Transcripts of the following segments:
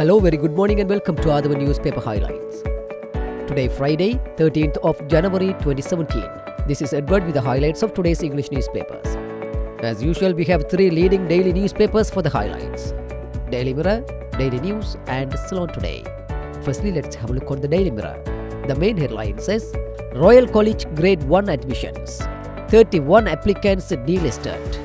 Hello, very good morning and welcome to Athavan newspaper highlights. Today, Friday, 13th of January 2017. This is Edward with the highlights of today's English newspapers. As usual, we have three leading daily newspapers for the highlights: Daily Mirror, Daily News and Ceylon Today. Firstly, let's have a look on the Daily Mirror. The main headline says, Royal College Grade 1 admissions, 31 applicants delisted.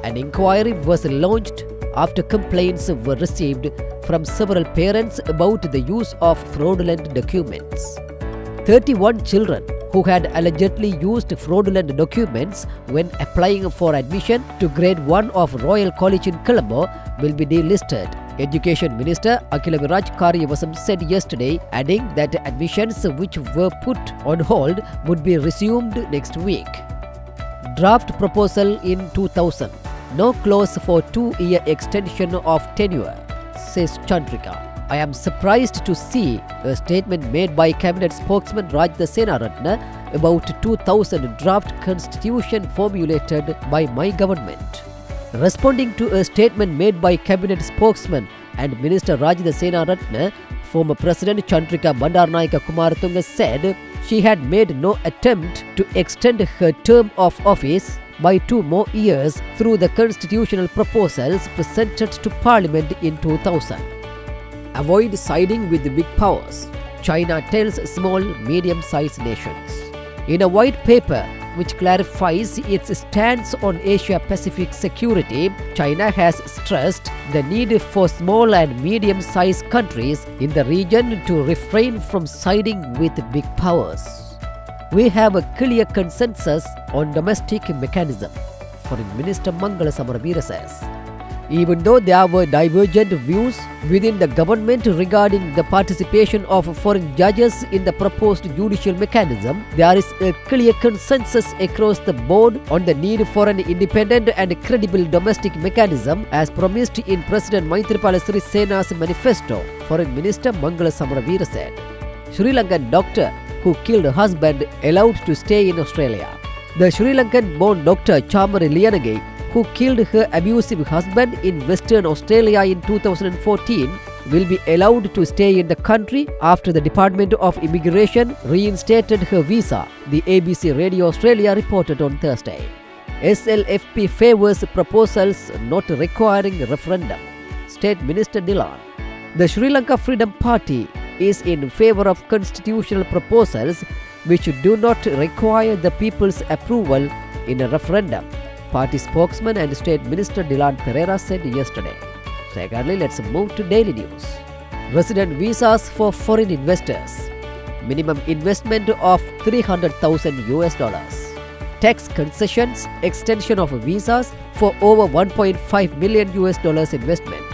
An inquiry was launched after complaints were received from several parents about the use of fraudulent documents. 31 children who had allegedly used fraudulent documents when applying for admission to Grade 1 of Royal College in Colombo will be delisted. Education Minister Athavan Karyavasam said yesterday, adding that admissions which were put on hold would be resumed next week. Draft proposal in 2000. No clause for 2-year extension of tenure, says Chandrika. I am surprised to see a statement made by Cabinet spokesman Rajda Senaratne about 2000 draft constitution formulated by my government. Responding to a statement made by Cabinet spokesman and Minister Rajda Senaratne, former President Chandrika Bandaranaike Kumaratunga said she had made no attempt to extend her term of office by 2 more years through the constitutional proposals presented to Parliament in 2000. Avoid siding with the big powers, China tells small, medium-sized nations. In a white paper which clarifies its stance on Asia-Pacific security, China has stressed the need for small and medium-sized countries in the region to refrain from siding with big powers. We have a clear consensus on domestic mechanism, Foreign Minister Mangala Samaraveera says. Even though there were divergent views within the government regarding the participation of foreign judges in the proposed judicial mechanism, there is a clear consensus across the board on the need for an independent and credible domestic mechanism as promised in President Maithripala Sirisena's manifesto, Foreign Minister Mangala Samaraveera said. Sri Lankan doctor who killed her husband allowed to stay in Australia. The Sri Lankan-born doctor Chamari Liyanage, who killed her abusive husband in Western Australia in 2014, will be allowed to stay in the country after the Department of Immigration reinstated her visa, the ABC Radio Australia reported on Thursday. SLFP favours proposals not requiring referendum, State Minister Dilan. The Sri Lanka Freedom Party is in favour of constitutional proposals which do not require the people's approval in a referendum, party spokesman and State Minister Dilan Pereira said yesterday. Secondly, let's move to Daily News. Resident visas for foreign investors. Minimum investment of $300,000. Tax concessions, extension of visas for over $1.5 million investment.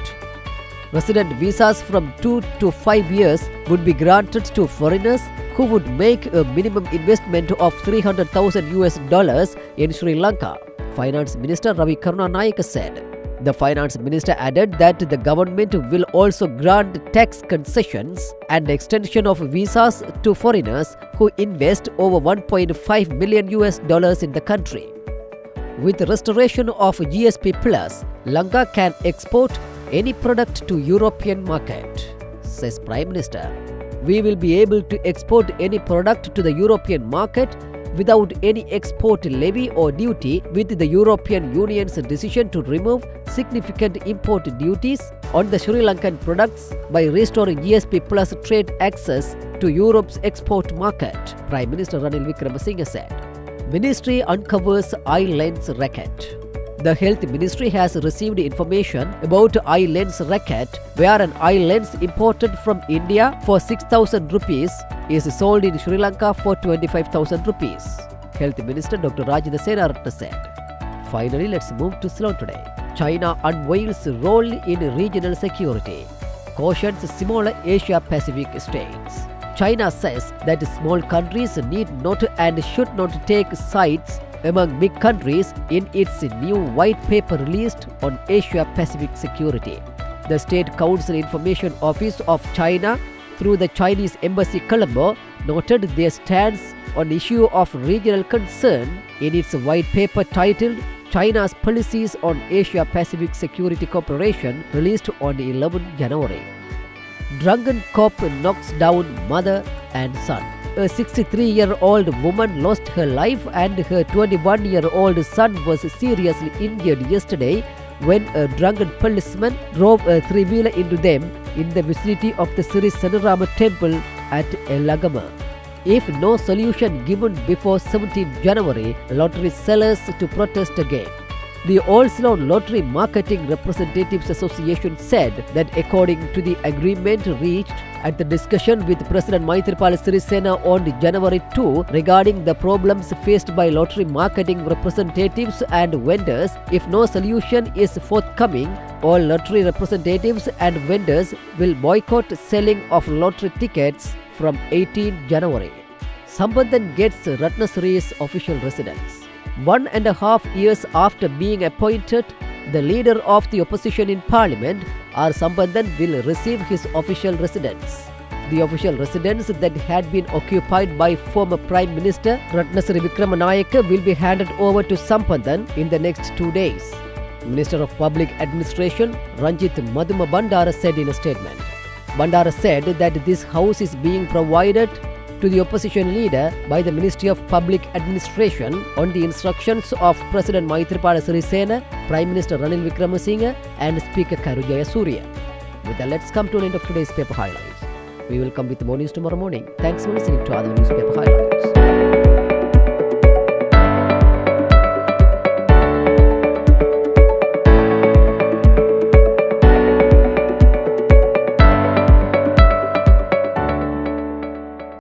Resident visas from 2 to 5 years would be granted to foreigners who would make a minimum investment of $300,000 in Sri Lanka, Finance Minister Ravi Karunanayake said. The Finance Minister added that the government will also grant tax concessions and extension of visas to foreigners who invest over $1.5 million in the country. With restoration of GSP+, Lanka can export any product to European market, says Prime Minister. We will be able to export any product to the European market without any export levy or duty, with the European Union's decision to remove significant import duties on the Sri Lankan products by restoring GSP Plus trade access to Europe's export market, Prime Minister Ranil Wickremesinghe said. Ministry uncovers eye lens racket. The Health Ministry has received information about eye lens racket, where an eye lens imported from India for 6,000 rupees is sold in Sri Lanka for 25,000 rupees, Health Minister Dr. Rajda Senaratne said. Finally, let's move to Ceylon Today. China unveils role in regional security, cautions smaller Asia-Pacific states. China says that small countries need not and should not take sides among big countries in its new white paper released on Asia-Pacific security. The State Council Information Office of China, through the Chinese Embassy Colombo, noted their stance on issue of regional concern in its white paper titled China's Policies on Asia-Pacific Security Cooperation, released on 11 January. Drunken cop knocks down mother and son. A 63-year-old woman lost her life and her 21-year-old son was seriously injured yesterday when a drunken policeman drove a three-wheeler into them in the vicinity of the Sri Sanarama temple at Elagama. If no solution given before 17 January, lottery sellers to protest again. The All Ceylon Lottery Marketing Representatives Association said that according to the agreement reached at the discussion with President Maithripala Sirisena on January 2 regarding the problems faced by lottery marketing representatives and vendors, if no solution is forthcoming, all lottery representatives and vendors will boycott selling of lottery tickets from 18 January. Sambandhan gets Ratnasri's official residence. 1.5 years after being appointed the leader of the opposition in parliament, R. Sambandhan will receive his official residence. The official residence that had been occupied by former Prime Minister Ratnasri Wickramanayake will be handed over to Sambandhan in the next 2 days. Minister of Public Administration Ranjith Madhuma Bandara said in a statement. Bandara said that this house is being provided to the opposition leader by the Ministry of Public Administration on the instructions of President Maithripala Sirisena, Prime Minister Ranil Wickramasinghe and Speaker Karu Jayasuriya. With that, let's come to an end of today's paper highlights. We will come with more news tomorrow morning. Thanks for listening to other newspaper highlights.